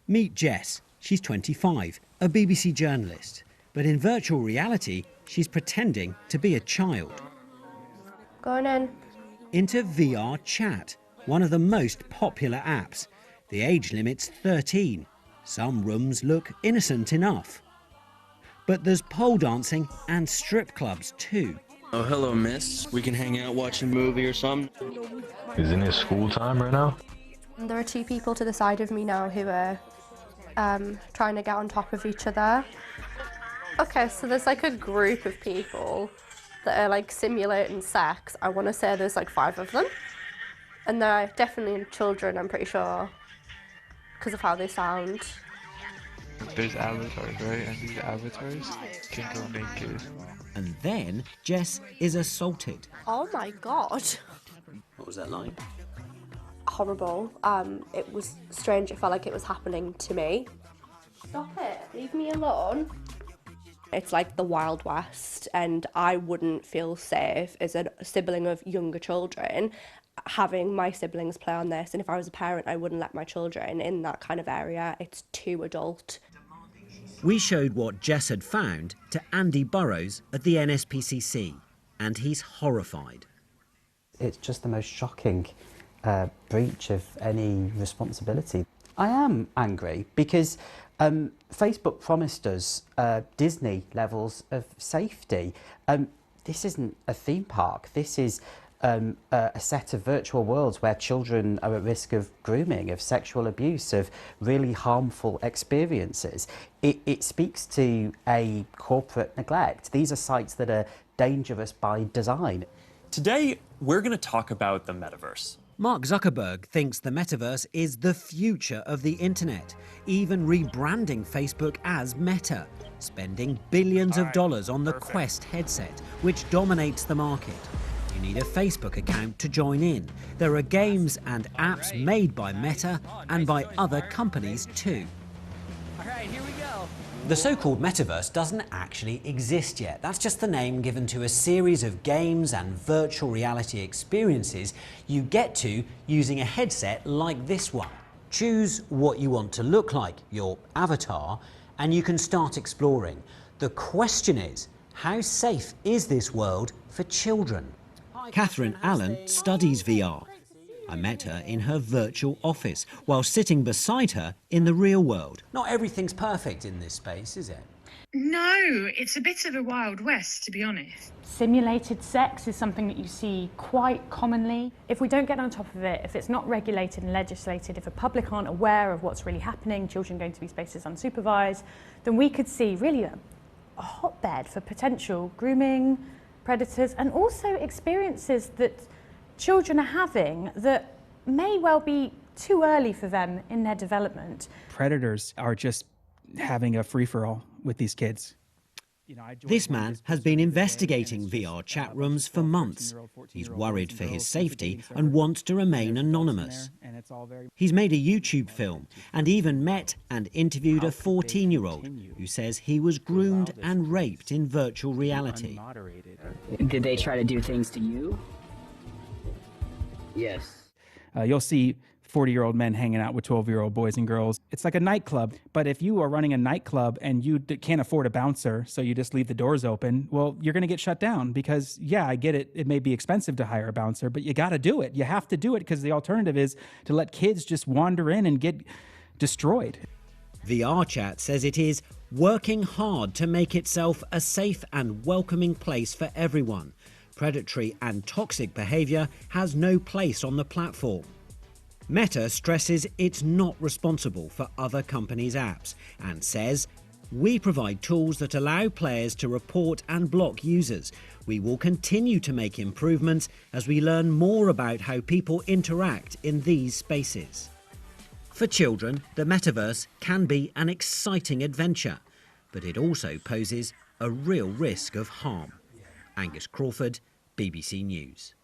Meet Jess. She's 25, a BBC journalist. But in virtual reality, she's pretending to be a child. Going in. Into VR Chat, one of the most popular apps. The age limit's 13. Some rooms look innocent enough. But there's pole dancing and strip clubs too. Oh, hello, miss. We can hang out, watch a movie or something. Isn't it school time right now? There are two people to the side of me now who are trying to get on top of each other. Okay, so there's like a group of people that are like simulating sex. I want to say there's like 5 of them. And they're definitely children, I'm pretty sure, because of how they sound. There's avatars, right? And these avatars can go naked. And then Jess is assaulted. Oh my God. What was that like? Horrible. It was strange. It felt like it was happening to me. Stop it. Leave me alone. It's like the Wild West, and I wouldn't feel safe as a sibling of younger children having my siblings play on this. And if I was a parent, I wouldn't let my children in that kind of area. It's too adult. We showed what Jess had found to Andy Burrows at the NSPCC, and he's horrified. It's just the most shocking breach of any responsibility. I am angry because Facebook promised us Disney levels of safety. This isn't a theme park. This is a set of virtual worlds where children are at risk of grooming, of sexual abuse, of really harmful experiences. It speaks to a corporate neglect. These are sites that are dangerous by design. Today, we're going to talk about the metaverse. Mark Zuckerberg thinks the metaverse is the future of the internet, even rebranding Facebook as Meta, spending billions of dollars on the Quest headset, which dominates the market. You need a Facebook account to join in. There are games and apps made by Meta and by other companies too. All right, here we go. The so-called metaverse doesn't actually exist yet. That's just the name given to a series of games and virtual reality experiences you get to using a headset like this one. Choose what you want to look like, your avatar, and you can start exploring. The question is, how safe is this world for children? Catherine Allen studies VR. I met her in her virtual office while sitting beside her in the real world. Not everything's perfect in this space, is it? No, it's a bit of a Wild West, to be honest. Simulated sex is something that you see quite commonly. If we don't get on top of it, if it's not regulated and legislated, if the public aren't aware of what's really happening, children going to these spaces unsupervised, then we could see really a hotbed for potential grooming, predators, and also experiences that children are having that may well be too early for them in their development. Predators are just having a free-for-all with these kids. This man has been investigating VR chat rooms for months. He's worried for his safety and wants to remain anonymous. He's made a YouTube film and even met and interviewed a 14-year-old who says he was groomed and raped in virtual reality. Did they try to do things to you? Yes. You'll see 40-year-old men hanging out with 12-year-old boys and girls. It's like a nightclub, but if you are running a nightclub and you can't afford a bouncer, so you just leave the doors open, well, you're going to get shut down because, yeah, I get it. It may be expensive to hire a bouncer, but you got to do it. You have to do it because the alternative is to let kids just wander in and get destroyed. VR Chat says it is working hard to make itself a safe and welcoming place for everyone. Predatory and toxic behaviour has no place on the platform. Meta stresses it's not responsible for other companies' apps and says, "We provide tools that allow players to report and block users. We will continue to make improvements as we learn more about how people interact in these spaces." For children, the metaverse can be an exciting adventure, but it also poses a real risk of harm. Angus Crawford, BBC News.